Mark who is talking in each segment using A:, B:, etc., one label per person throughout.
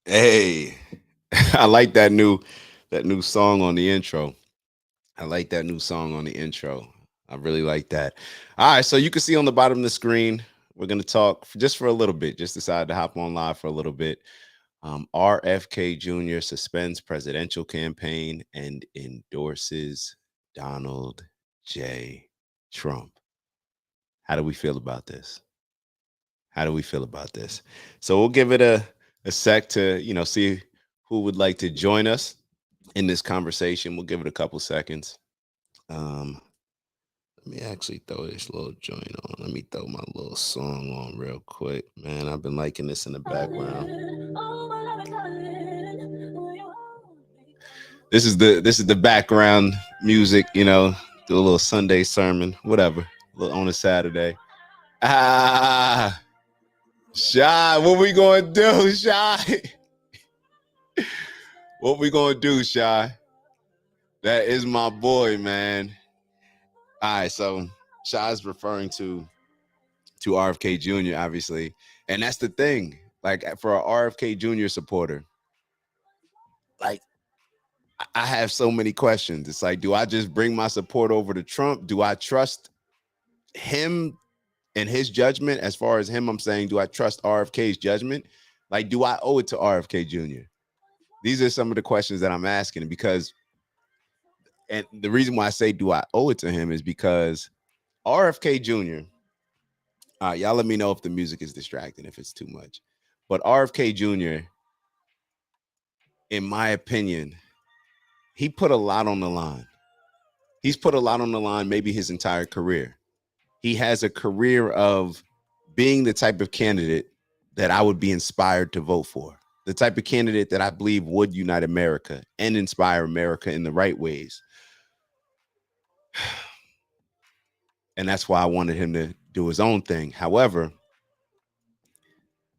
A: Hey, I like that new song on the intro. I like that new song on the intro. I really like that. All right, so you can see on the bottom of the screen, we're gonna talk just for a little bit. Just decided to hop on live for a little bit. RFK Jr. suspends presidential campaign and endorses Donald J. Trump. How do we feel about this? How do we feel about this? So we'll give it a sec to see who would like to join us in this conversation. We'll give it a couple seconds. Um, Let me actually throw this little joint on. Let me throw my little song on real quick, man. I've been liking this in the background. This is the background music. Do a little Sunday sermon, whatever, on a Saturday. Ah, Shy, what we gonna do, Shy? What we gonna do, Shy? That is my boy, man. All right, so Shy's referring to RFK Jr. obviously, and that's the thing. Like for a RFK Jr. supporter, like I have so many questions. It's like, do I just bring my support over to Trump? Do I trust him and his judgment? As far as him, I'm saying, do I trust RFK's judgment? Like, do I owe it to RFK Jr.? These are some of the questions that I'm asking because, and the reason why I say do I owe it to him is because RFK Jr. Y'all let me know if the music is distracting, if it's too much. But RFK Jr., in my opinion, he put a lot on the line. He's put a lot on the line, maybe his entire career. He has a career of being the type of candidate that I would be inspired to vote for, the type of candidate that I believe would unite America and inspire America in the right ways. And that's why I wanted him to do his own thing. However,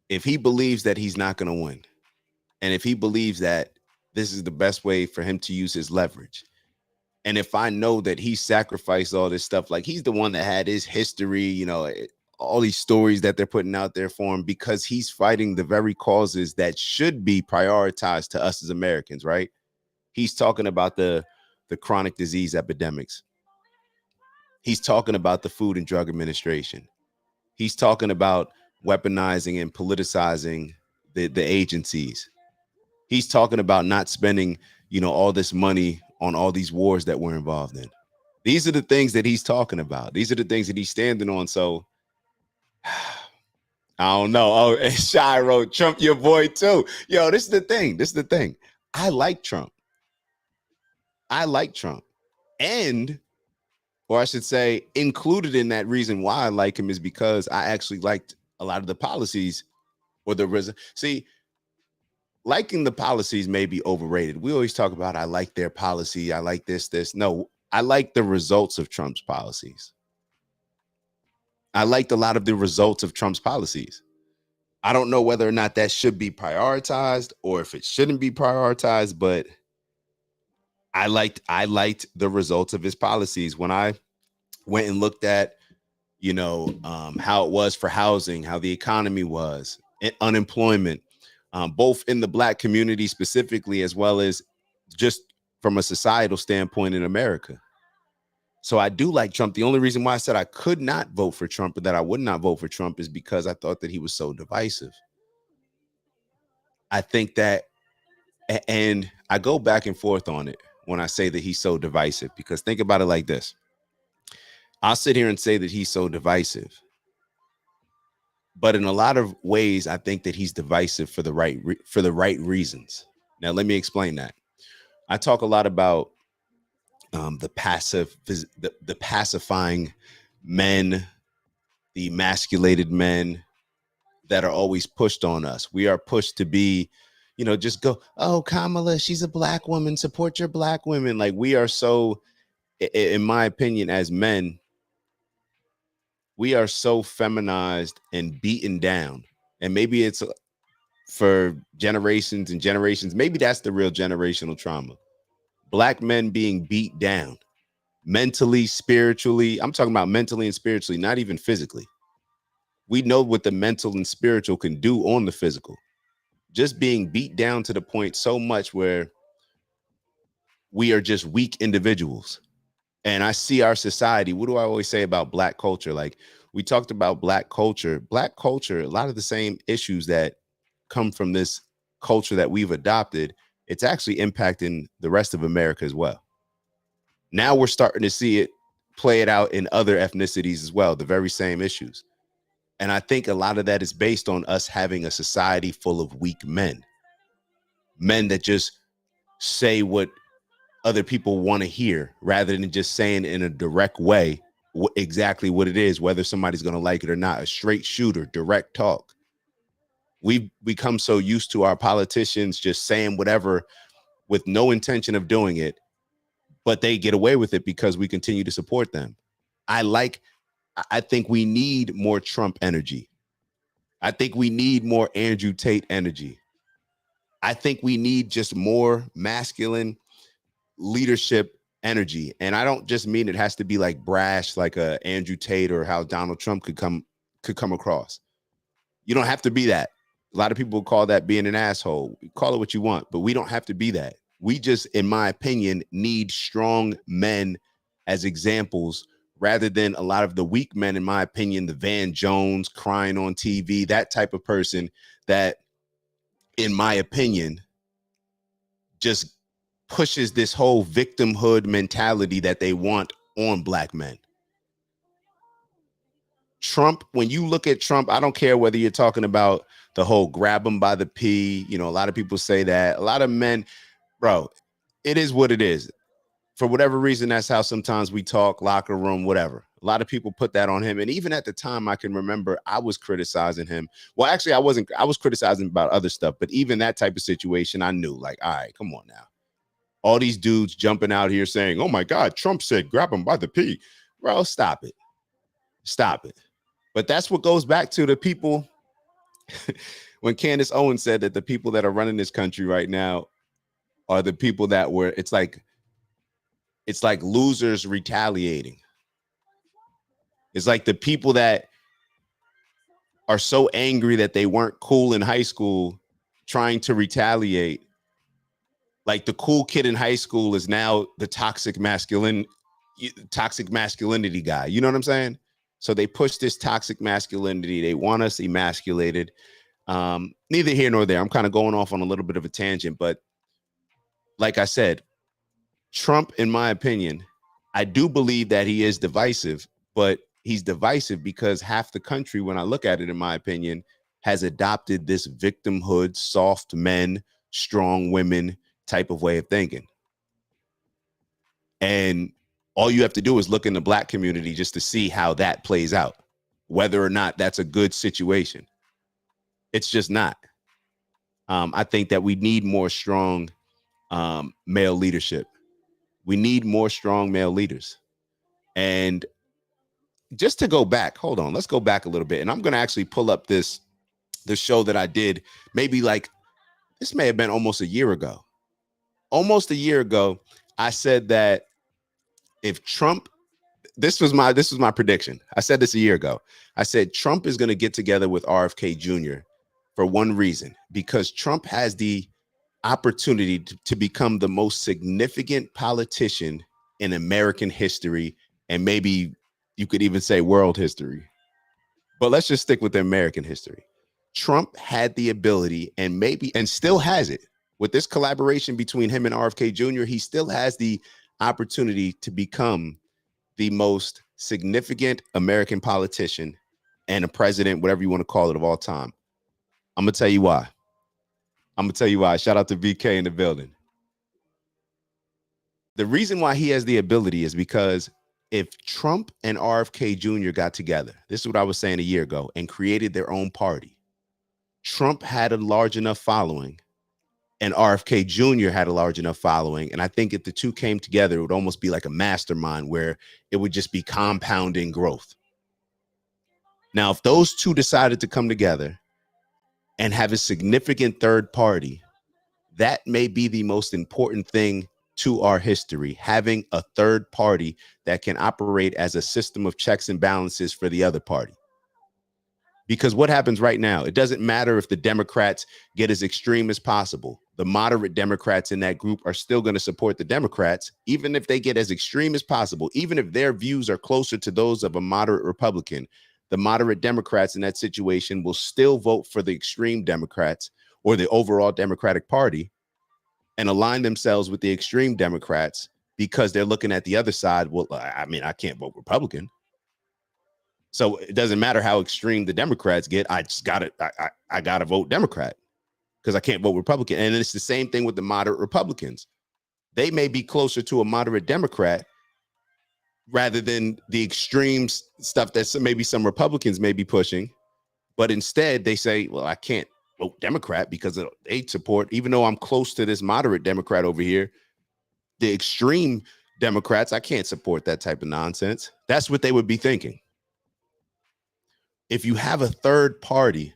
A: if he believes that he's not going to win, and if he believes that this is the best way for him to use his leverage, and if I know that he sacrificed all this stuff, like he's the one that had his history, all these stories that they're putting out there for him because he's fighting the very causes that should be prioritized to us as Americans, right? He's talking about the chronic disease epidemics. He's talking about the Food and Drug Administration. He's talking about weaponizing and politicizing the agencies. He's talking about not spending, all this money on all these wars that we're involved in. These are the things that he's talking about. These are the things that he's standing on. So I don't know. Oh, and Shy wrote Trump, your boy too. Yo, this is the thing. This is the thing. I like Trump. I like Trump. And, or I should say, included in that reason why I like him is because I actually liked a lot of the policies or the reason. See, liking the policies may be overrated. We always talk about, I like their policy. I like this. No, I like the results of Trump's policies. I liked a lot of the results of Trump's policies. I don't know whether or not that should be prioritized or if it shouldn't be prioritized, but I liked the results of his policies when I went and looked at, how it was for housing, how the economy was, unemployment, both in the Black community specifically, as well as just from a societal standpoint in America. So I do like Trump. The only reason why I said I could not vote for Trump or that I would not vote for Trump is because I thought that he was so divisive. I think that, and I go back and forth on it when I say that he's so divisive, because think about it like this. I'll sit here and say that he's so divisive, but in a lot of ways, I think that he's divisive for the right reasons. Now, let me explain that. I talk a lot about the pacifying men, the emasculated men that are always pushed on us. We are pushed to be, just go, oh, Kamala, she's a Black woman, support your Black women. Like we are so, in my opinion, as men, we are so feminized and beaten down. And maybe it's for generations and generations. Maybe that's the real generational trauma. Black men being beat down mentally, spiritually. I'm talking about mentally and spiritually, not even physically. We know what the mental and spiritual can do on the physical. just being beat down to the point so much where we are just weak individuals. And I see our society. What do I always say about Black culture? Like, we talked about Black culture, a lot of the same issues that come from this culture that we've adopted, it's actually impacting the rest of America as well. Now we're starting to see it play it out in other ethnicities as well, the very same issues. And I think a lot of that is based on us having a society full of weak men that just say what other people want to hear rather than just saying in a direct way exactly what it is, whether somebody's going to like it or not. A straight shooter, direct talk. We've become so used to our politicians just saying whatever with no intention of doing it, but they get away with it because we continue to support them. I think we need more Trump energy. I think we need more Andrew Tate energy. I think we need just more masculine leadership energy. And I don't just mean it has to be like brash, like a Andrew Tate or how Donald Trump could come across. You don't have to be that. A lot of people call that being an asshole. Call it what you want, but we don't have to be that. We just, in my opinion, need strong men as examples rather than a lot of the weak men, in my opinion, the Van Jones crying on TV, that type of person that, in my opinion, just pushes this whole victimhood mentality that they want on Black men. Trump, when you look at Trump, I don't care whether you're talking about the whole grab him by the pee. You know, a lot of people say that. A lot of men, bro, it is what it is. For whatever reason, that's how sometimes we talk, locker room, whatever. A lot of people put that on him. And even at the time, I can remember I was criticizing him. Well, actually, I wasn't. I was criticizing about other stuff. But even that type of situation, I knew, like, all right, come on now. All these dudes jumping out here saying, oh, my God, Trump said grab him by the pee. Bro, stop it. Stop it. But that's what goes back to the people. When Candace Owens said that the people that are running this country right now are the people that were, it's like losers retaliating. It's like the people that are so angry that they weren't cool in high school trying to retaliate. Like the cool kid in high school is now the toxic masculinity guy. You know what I'm saying? So they push this toxic masculinity. They want us emasculated. Neither here nor there. I'm kind of going off on a little bit of a tangent, but like I said, Trump, in my opinion, I do believe that he is divisive, but he's divisive because half the country, when I look at it, in my opinion, has adopted this victimhood, soft men, strong women type of way of thinking. And all you have to do is look in the Black community just to see how that plays out, whether or not that's a good situation. It's just not. I think that we need more strong male leadership. We need more strong male leaders. And just to go back, hold on, let's go back a little bit. And I'm going to actually pull up the show that I did, maybe like, this may have been almost a year ago. Almost a year ago, I said that if Trump, this was my prediction. I said this a year ago. I said Trump is going to get together with RFK Jr. for one reason, because Trump has the opportunity to become the most significant politician in American history, and maybe you could even say world history. But let's just stick with the American history. Trump had the ability, and still has it, with this collaboration between him and RFK Jr., he still has the opportunity to become the most significant American politician and a president, whatever you want to call it, of all time. I'm going to tell you why. Shout out to VK in the building. The reason why he has the ability is because if Trump and RFK Jr. got together, this is what I was saying a year ago, and created their own party, Trump had a large enough following and RFK Jr. had a large enough following. And I think if the two came together, it would almost be like a mastermind where it would just be compounding growth. Now, if those two decided to come together and have a significant third party, that may be the most important thing to our history, having a third party that can operate as a system of checks and balances for the other party. Because what happens right now, it doesn't matter if the Democrats get as extreme as possible. The moderate Democrats in that group are still going to support the Democrats, even if they get as extreme as possible, even if their views are closer to those of a moderate Republican. The moderate Democrats in that situation will still vote for the extreme Democrats or the overall Democratic Party and align themselves with the extreme Democrats because they're looking at the other side. Well, I mean, I can't vote Republican. So it doesn't matter how extreme the Democrats get. I just got to, I got to vote Democrat because I can't vote Republican. And it's the same thing with the moderate Republicans. They may be closer to a moderate Democrat rather than the extreme stuff that maybe some Republicans may be pushing. But instead they say, well, I can't vote Democrat because they support, even though I'm close to this moderate Democrat over here, the extreme Democrats, I can't support that type of nonsense. That's what they would be thinking. If you have a third party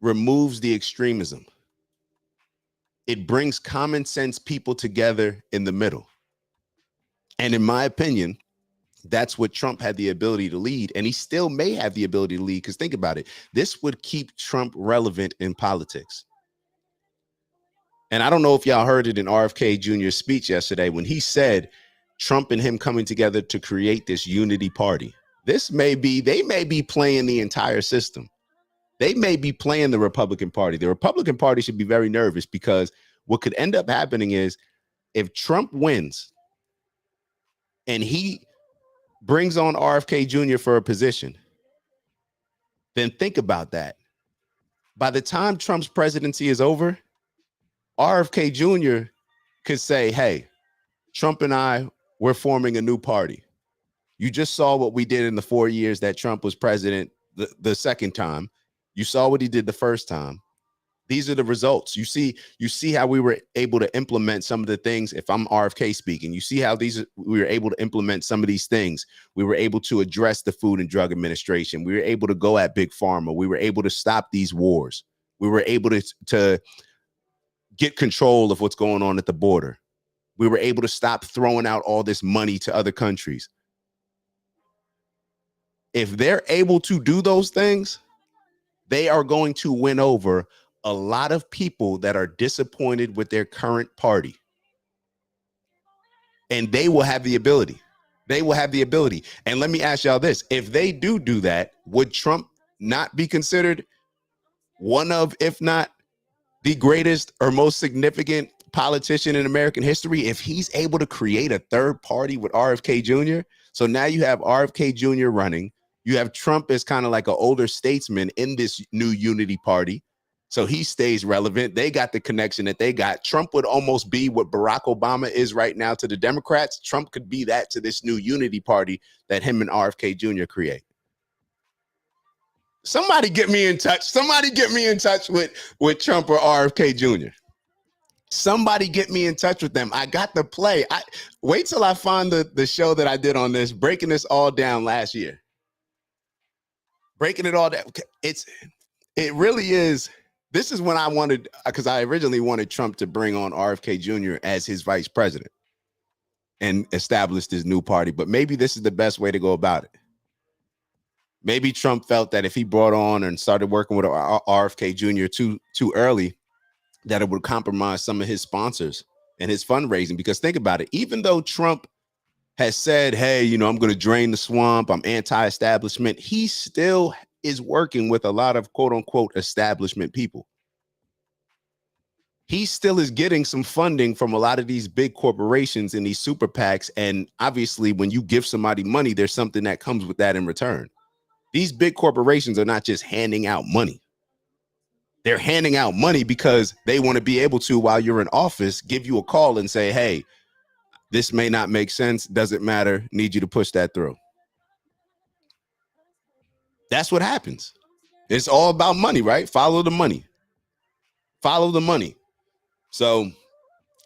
A: removes the extremism. It brings common sense people together in the middle. And in my opinion, that's what Trump had the ability to lead. And he still may have the ability to lead, because think about it. This would keep Trump relevant in politics. And I don't know if y'all heard it in RFK Jr.'s speech yesterday when he said Trump and him coming together to create this unity party. They may be playing the entire system. They may be playing the Republican Party. The Republican Party should be very nervous, because what could end up happening is if Trump wins and he brings on RFK Jr. for a position, then think about that. By the time Trump's presidency is over, RFK Jr. could say, hey, Trump and I, we're forming a new party. You just saw what we did in the 4 years that Trump was president the second time. You saw what he did the first time. These are the results. You see how we were able to implement some of the things. If I'm RFK speaking, you see how we were able to implement some of these things. We were able to address the Food and Drug Administration. We were able to go at Big Pharma. We were able to stop these wars. We were able to get control of what's going on at the border. We were able to stop throwing out all this money to other countries. If they're able to do those things, they are going to win over a lot of people that are disappointed with their current party. And they will have the ability. They will have the ability. And let me ask y'all this. If they do that, would Trump not be considered one of, if not the greatest or most significant politician in American history, if he's able to create a third party with RFK Jr.? So now you have RFK Jr. running. You have Trump as kind of like an older statesman in this new unity party. So he stays relevant. They got the connection that they got. Trump would almost be what Barack Obama is right now to the Democrats. Trump could be that to this new unity party that him and RFK Jr. create. Somebody get me in touch. Somebody get me in touch with Trump or RFK Jr. Somebody get me in touch with them. I got the play. Wait till I find the show that I did on this, breaking this all down last year. Breaking it all down. It really is. This is when I wanted, because I originally wanted Trump to bring on RFK Jr. as his vice president and establish this new party. But maybe this is the best way to go about it. Maybe Trump felt that if he brought on and started working with RFK Jr. too early, that it would compromise some of his sponsors and his fundraising. Because think about it, even though Trump has said, hey, I'm going to drain the swamp, I'm anti-establishment, he still is working with a lot of quote unquote establishment people. He still is getting some funding from a lot of these big corporations and these super PACs. And obviously, when you give somebody money, there's something that comes with that in return. These big corporations are not just handing out money. They're handing out money because they want to be able to, while you're in office, give you a call and say, hey, this may not make sense. Doesn't matter. Need you to push that through. That's what happens. It's all about money, right? Follow the money. Follow the money. So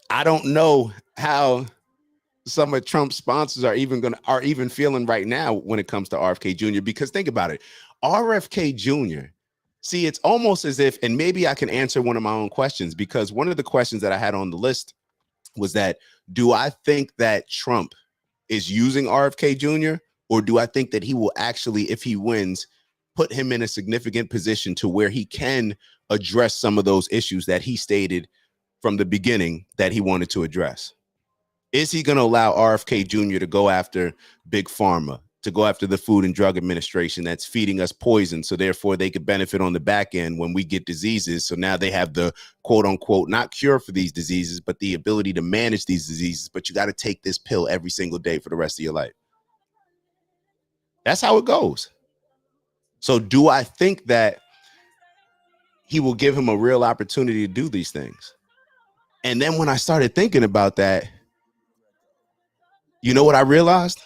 A: I don't know how some of Trump's sponsors are even feeling right now when it comes to RFK Jr. Because think about it. RFK Jr. See, it's almost as if, and maybe I can answer one of my own questions, because one of the questions that I had on the list was that, do I think that Trump is using RFK Jr. Or do I think that he will actually, if he wins, put him in a significant position to where he can address some of those issues that he stated from the beginning that he wanted to address? Is he going to allow RFK Jr. to go after Big Pharma, to go after the Food and Drug Administration that's feeding us poison, so therefore they could benefit on the back end when we get diseases? So now they have the quote unquote not cure for these diseases, but the ability to manage these diseases. But you got to take this pill every single day for the rest of your life. That's how it goes. So do I think that he will give him a real opportunity to do these things? And then when I started thinking about that, you know what I realized?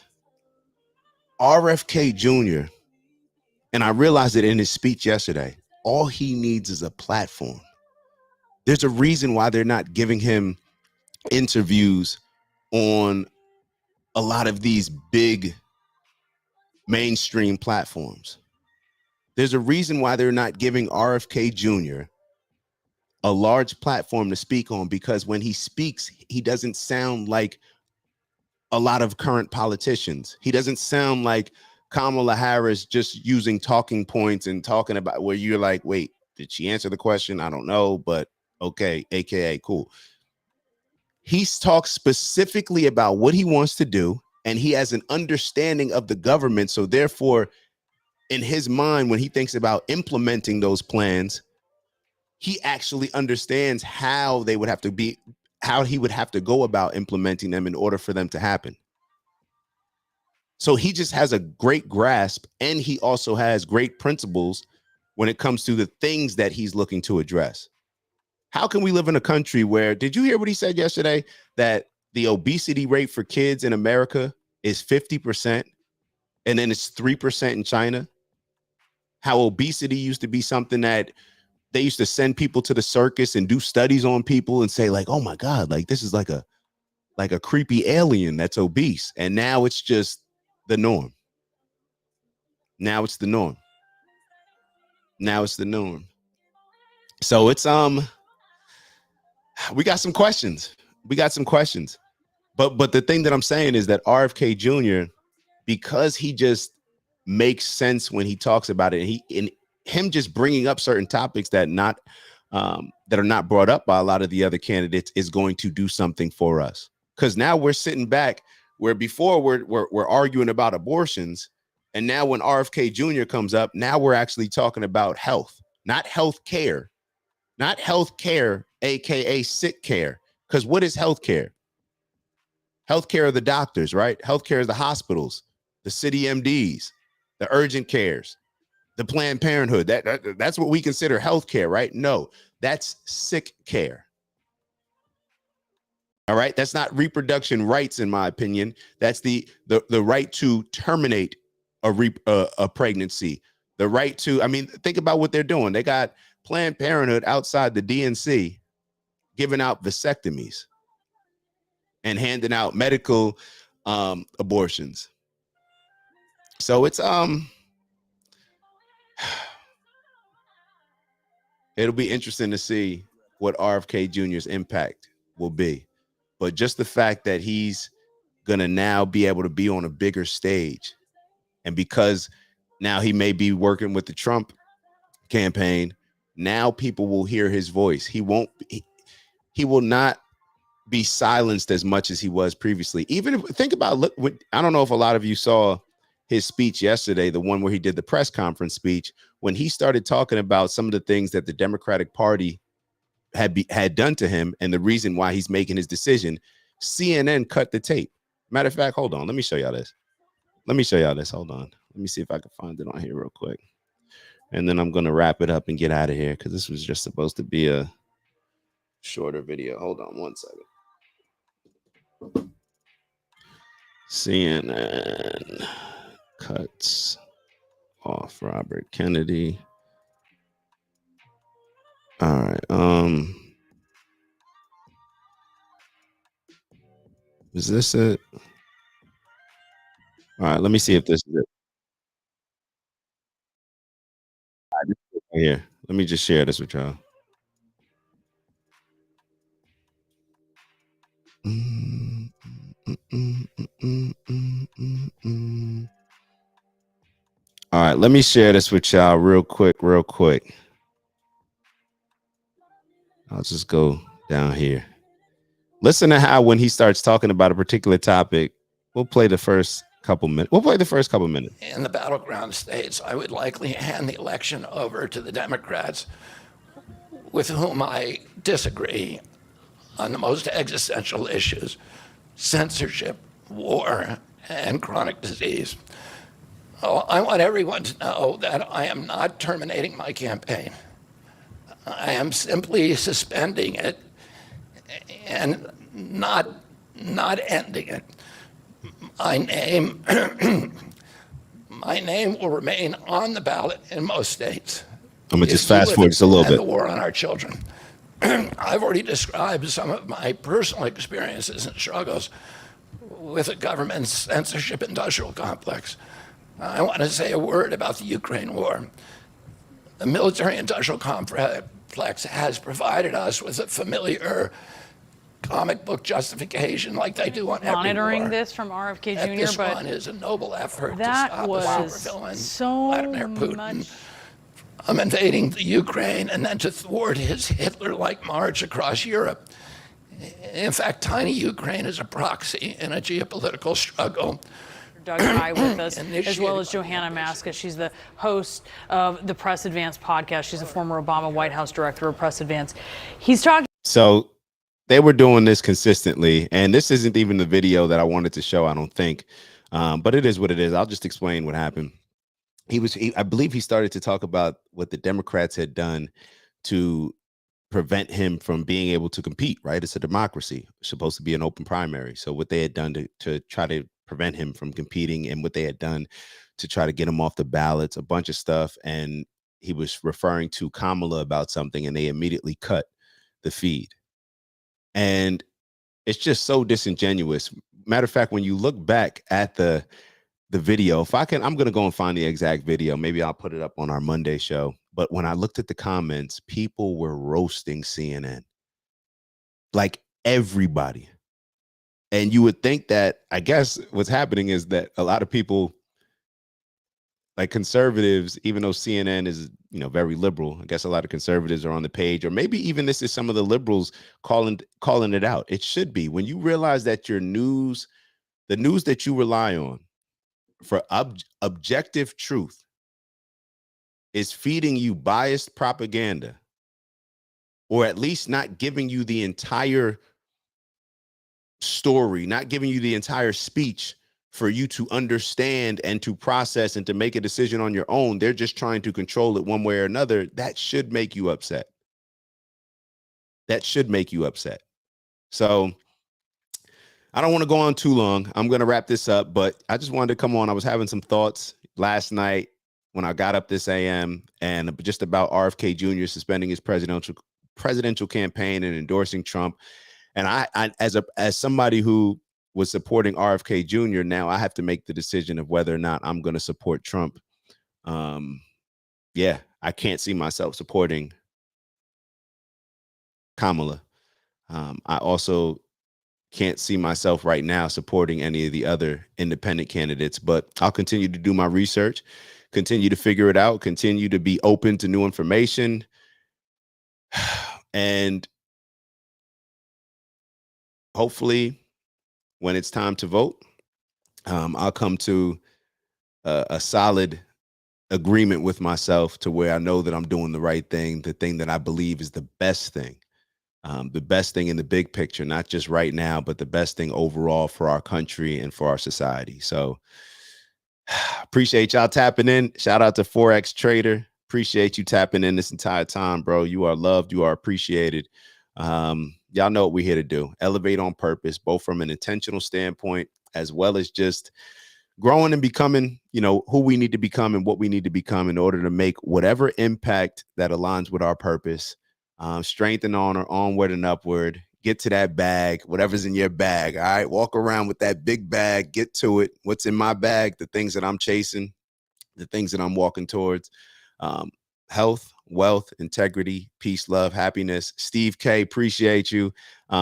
A: RFK Jr., and I realized it in his speech yesterday, all he needs is a platform. There's a reason why they're not giving him interviews on a lot of these big mainstream platforms. There's a reason why they're not giving RFK Jr. a large platform to speak on, because when he speaks, he doesn't sound like a lot of current politicians. He doesn't sound like Kamala Harris just using talking points and talking about where you're like, wait, did she answer the question? I don't know, but okay, AKA cool. He's talked specifically about what he wants to do, and he has an understanding of the government. So therefore, in his mind, when he thinks about implementing those plans, he actually understands how they would have to be, how he would have to go about implementing them in order for them to happen. So he just has a great grasp, and he also has great principles when it comes to the things that he's looking to address. How can we live in a country where, did you hear what he said yesterday? That the obesity rate for kids in America is 50%, and then it's 3% in China. How obesity used to be something that they used to send people to the circus and do studies on people and say like, oh my God, like this is like a creepy alien that's obese. And now it's just the norm. Now it's the norm. Now it's the norm. So it's we got some questions. We got some questions. But the thing that I'm saying is that RFK Jr., because he just makes sense when he talks about it, and him just bringing up certain topics that that are not brought up by a lot of the other candidates is going to do something for us. Because now we're sitting back where before we're arguing about abortions, and now when RFK Jr. comes up, now we're actually talking about health, not health care, not health care, aka sick care. Because what is health care? Healthcare are the doctors, right? Healthcare is the hospitals, the city MDs, the urgent cares, the Planned Parenthood. That's what we consider healthcare, right? No, that's sick care. All right, that's not reproduction rights, in my opinion. That's the right to terminate a pregnancy, the right to. I mean, think about what they're doing. They got Planned Parenthood outside the DNC giving out vasectomies and handing out medical abortions. So it's it'll be interesting to see what RFK Jr.'s impact will be. But just the fact that he's gonna now be able to be on a bigger stage, and because now he may be working with the Trump campaign, now people will hear his voice. He will not be silenced as much as he was previously. Even if, think about, look, I don't know if a lot of you saw his speech yesterday, the one where he did the press conference speech, when he started talking about some of the things that the Democratic Party had done to him and the reason why he's making his decision. CNN cut the tape. Matter of fact, hold on, let me show y'all this. Let me show y'all this. Hold on. Let me see if I can find it on here real quick. And then I'm going to wrap it up and get out of here, because this was just supposed to be a shorter video. Hold on one second. CNN cuts off Robert Kennedy. All right. Is this it? All right, let me see if this is it. Right here. Let me just share this with y'all. All right, let me share this with y'all real quick. I'll just go down here. Listen to how when he starts talking about a particular topic, we'll play the first couple minutes.
B: In the battleground states, I would likely hand the election over to the Democrats, with whom I disagree on the most existential issues: censorship, war, and chronic disease. Oh, I want everyone to know that I am not terminating my campaign. I am simply suspending it and not ending it. My name, my name will remain on the ballot in most states.
A: I'm gonna just fast forward just a little bit.
B: The war on our children. I've already described some of my personal experiences and struggles with the government's censorship industrial complex. I want to say a word about the Ukraine war. The military industrial complex has provided us with a familiar comic book justification like they do on every war.
C: Monitoring this from RFK Jr.
B: This
C: but
B: one is a noble effort
C: that
B: to stop
C: was
B: a supervillain,
C: so
B: Vladimir Putin,
C: much
B: invading the Ukraine and then to thwart his Hitler-like march across Europe. In fact, tiny Ukraine is a proxy in a geopolitical struggle.
C: Doug High with us, as well as Johanna Maska. She's the host of the Press Advance podcast. She's a former Obama White House director of Press Advance. He's talking.
A: So they were doing this consistently, and this isn't even the video that I wanted to show, I don't think, but it is what it is. I'll just explain what happened. I believe he started to talk about what the Democrats had done to prevent him from being able to compete, right? It's a democracy. It's supposed to be an open primary. So what they had done to try to prevent him from competing, and what they had done to try to get him off the ballots, a bunch of stuff. And he was referring to Kamala about something, and they immediately cut the feed. And it's just so disingenuous. Matter of fact, when you look back at the video, if I can, I'm going to go and find the exact video. Maybe I'll put it up on our Monday show. But when I looked at the comments, people were roasting CNN, like everybody. And you would think that, I guess what's happening is that a lot of people, like conservatives, even though CNN is, very liberal, I guess a lot of conservatives are on the page, or maybe even this is some of the liberals calling it out. It should be. When you realize that your news, the news that you rely on for objective truth, is feeding you biased propaganda, or at least not giving you the entire story, not giving you the entire speech for you to understand and to process and to make a decision on your own. They're just trying to control it one way or another. That should make you upset. That should make you upset. So I don't want to go on too long. I'm going to wrap this up, but I just wanted to come on. I was having some thoughts last night when I got up this AM, and just about RFK Jr. suspending his presidential campaign and endorsing Trump. And I as somebody who was supporting RFK Jr., now I have to make the decision of whether or not I'm going to support Trump. Yeah, I can't see myself supporting Kamala. I also can't see myself right now supporting any of the other independent candidates, but I'll continue to do my research, continue to figure it out, continue to be open to new information. And hopefully when it's time to vote, I'll come to a solid agreement with myself to where I know that I'm doing the right thing, the thing that I believe is the best thing in the big picture, not just right now, but the best thing overall for our country and for our society. So appreciate y'all tapping in. Shout out to Forex Trader. Appreciate you tapping in this entire time, bro. You are loved. You are appreciated. Y'all know what we're here to do. Elevate on purpose, both from an intentional standpoint, as well as just growing and becoming, who we need to become and what we need to become in order to make whatever impact that aligns with our purpose. Strength and honor, onward and upward. Get to that bag, whatever's in your bag. All right. Walk around with that big bag. Get to it. What's in my bag? The things that I'm chasing, the things that I'm walking towards. Health, wealth, integrity, peace, love, happiness. Steve K, appreciate you.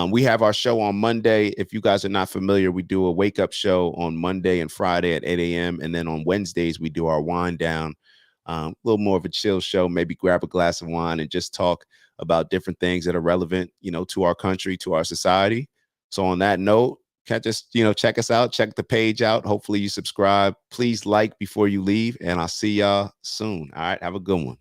A: We have our show on Monday. If you guys are not familiar, we do a wake up show on Monday and Friday at 8 a.m. And then on Wednesdays, we do our wind down, a little more of a chill show, maybe grab a glass of wine and just talk about different things that are relevant, to our country, to our society. So on that note, can't just, check us out, check the page out. Hopefully you subscribe. Please like before you leave, and I'll see y'all soon. All right. Have a good one.